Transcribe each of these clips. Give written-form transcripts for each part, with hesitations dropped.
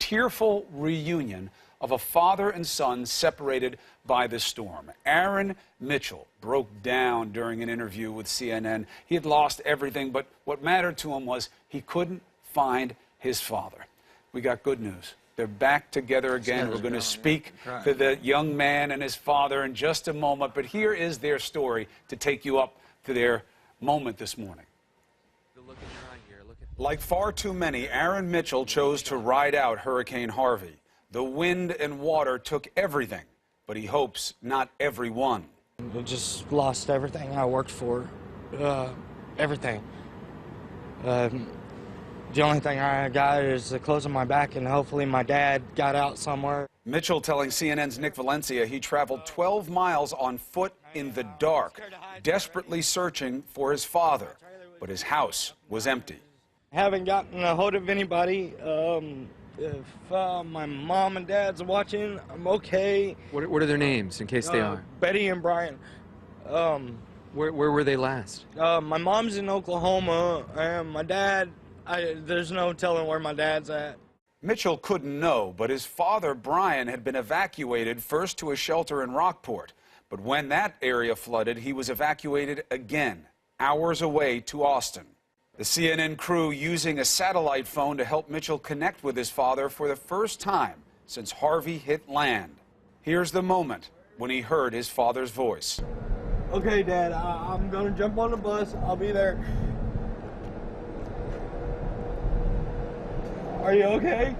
tearful reunion of a father and son separated by the storm. Aaron Mitchell broke down during an interview with CNN. He had lost everything, but what mattered to him was he couldn't find his father. We got good news. They're back together again. We're going to speak to the young man and his father in just a moment, but here is their story to take you up to their moment this morning. Like far too many, Aaron Mitchell chose to ride out Hurricane Harvey. The wind and water took everything, but he hopes not everyone. I just lost everything I worked for, everything. The only thing I got is the clothes on my back, and hopefully my dad got out somewhere. Mitchell telling CNN's Nick Valencia he traveled 12 miles on foot in the dark, desperately searching for his father, but his house was empty. Haven't gotten a hold of anybody. If my mom and dad's watching, I'm okay. What are their names, in case they are? Betty and Brian. Where were they last? My mom's in Oklahoma, and my dad, there's no telling where my dad's at. Mitchell couldn't know, but his father, Brian, had been evacuated first to a shelter in Rockport. But when that area flooded, he was evacuated again, hours away to Austin. The CNN crew using a satellite phone to help Mitchell connect with his father for the first time since Harvey hit land. Here's the moment when he heard his father's voice. Okay, Dad, I'm gonna jump on the bus. I'll be there. Are you okay?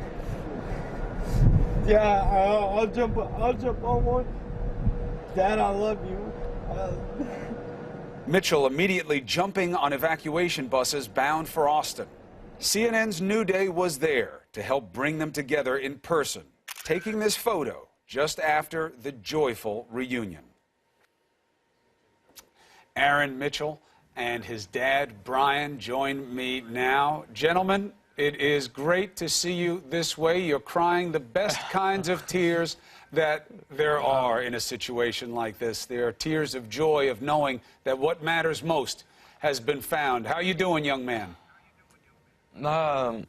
Yeah, I'll jump on one. Dad, I love you. Mitchell immediately jumping on evacuation buses bound for Austin. CNN's New Day was there to help bring them together in person, taking this photo just after the joyful reunion. Aaron Mitchell and his dad, Brian, join me now. Gentlemen, it is great to see you this way. You're crying the best kinds of tears that there are in a situation like this. There are tears of joy of knowing that what matters most has been found. How you doing, young man? I'm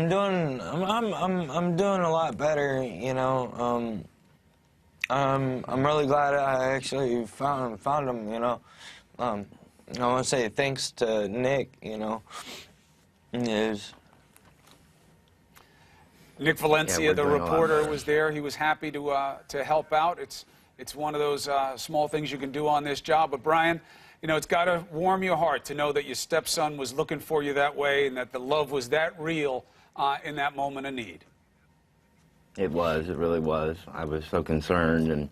doing a lot better, you know. I'm really glad I actually found him, you know. I want to say thanks to Nick, you know. Nick Valencia, the reporter, was there. He was happy to help out. It's one of those small things you can do on this job. But Brian, you know, it's got to warm your heart to know that your stepson was looking for you that way and that the love was that real in that moment of need. It was. It really was. I was so concerned and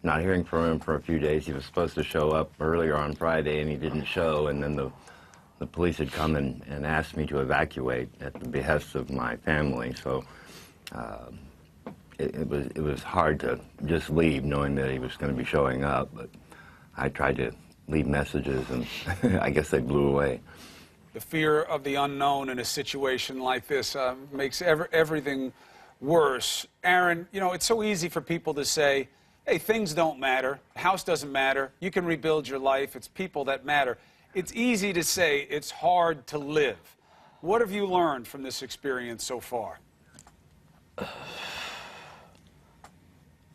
not hearing from him for a few days. He was supposed to show up earlier on Friday, and he didn't show. And then the police had come and asked me to evacuate at the behest of my family. So it was hard to just leave knowing that he was going to be showing up. But I tried to leave messages, and I guess they blew away. The fear of the unknown in a situation like this makes everything worse. Aaron, you know, it's so easy for people to say, hey, things don't matter, house doesn't matter, you can rebuild your life, it's people that matter. It's easy to say it's hard to live. What have you learned from this experience so far?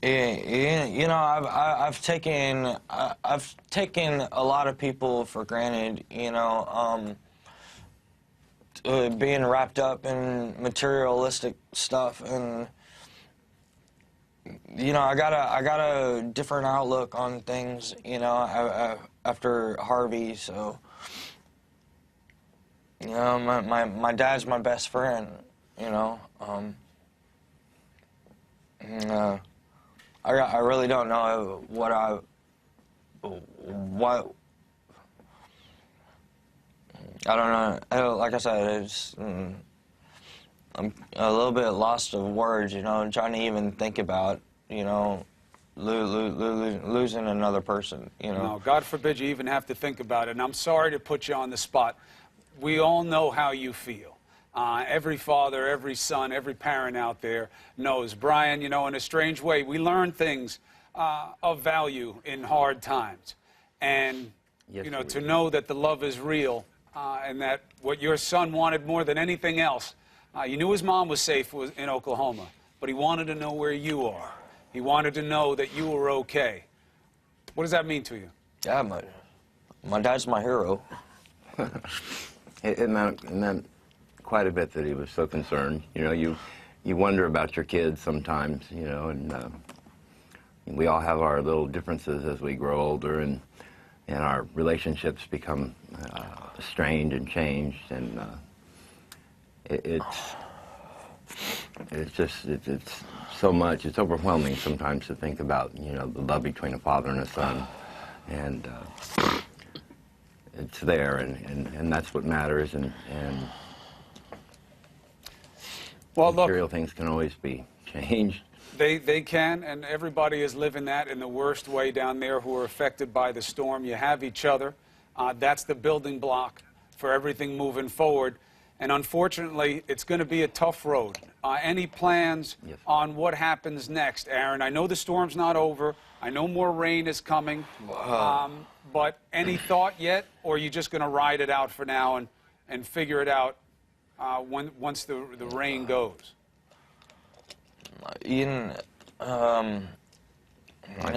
Yeah, you know, I've taken a lot of people for granted, you know, being wrapped up in materialistic stuff, and you know, I got a different outlook on things, you know, after Harvey. So, you know, my dad's my best friend, you know. I really don't know what I don't know. Like I said, it's, I'm a little bit lost of words, you know, trying to even think about, you know, losing another person, you know. No, God forbid you even have to think about it. And I'm sorry to put you on the spot. We all know how you feel. Every father, every son, every parent out there knows. Brian, you know, in a strange way, we learn things of value in hard times. And, yes, you know, to know that the love is real and that what your son wanted more than anything else You knew his mom was safe in Oklahoma, but he wanted to know where you are. He wanted to know that you were okay. What does that mean to you? Yeah, my dad's my hero. It meant quite a bit that he was so concerned. You know, you wonder about your kids sometimes, you know, and we all have our little differences as we grow older, and our relationships become strained and changed, and it's so much. It's overwhelming sometimes to think about, you know, the love between a father and a son, and it's there, and that's what matters, and well, look, material things can always be changed. They can, and everybody is living that in the worst way down there who are affected by the storm. You have each other. That's the building block for everything moving forward. And unfortunately, it's going to be a tough road. Any plans Yes. on what happens next, Aaron? I know the storm's not over. I know more rain is coming. But any thought yet, or are you just going to ride it out for now and figure it out once the rain goes? Ian, I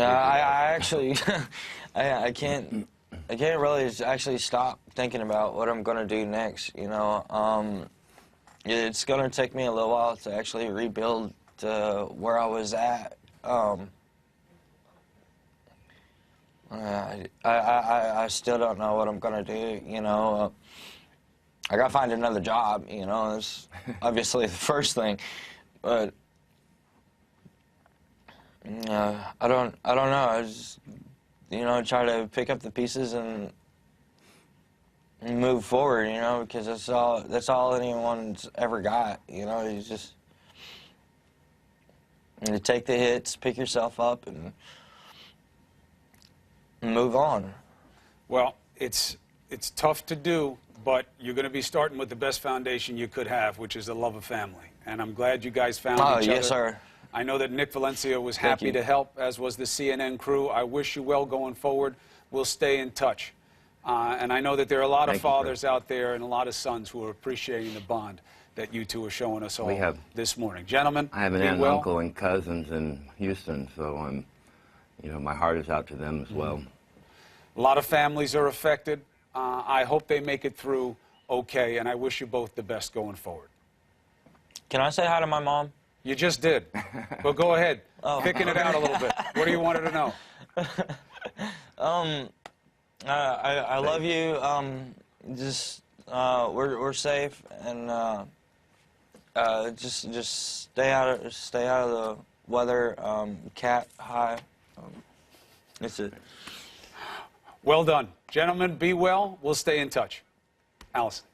actually, I can't really actually stop thinking about what I'm gonna do next. You know, it's gonna take me a little while to actually rebuild to where I was at. I still don't know what I'm gonna do. You know, I gotta find another job. You know, it's obviously the first thing, but. I don't know. I just, you know, try to pick up the pieces and move forward, you know, because that's all anyone's ever got, you know. You just you take the hits, pick yourself up, and move on. Well, it's tough to do, but you're going to be starting with the best foundation you could have, which is the love of family. And I'm glad you guys found each other. Yes, sir. I know that Nick Valencia was Thank happy you. to help, as was the CNN crew. I wish you well going forward. We'll stay in touch. And I know that there are a lot of Thank you, fathers out there and a lot of sons who are appreciating the bond that you two are showing us all this morning. Gentlemen, I have an be aunt and well. uncle and cousins in Houston, so you know, my heart is out to them as well. A lot of families are affected. I hope they make it through okay, and I wish you both the best going forward. Can I say hi to my mom? You just did. Well, go ahead. Oh. Picking it out a little bit. What do you want her to know? I love you. Just we're safe, and just stay out of the weather. Cat high. That's it. Well done. Gentlemen, be well. We'll stay in touch. Allison.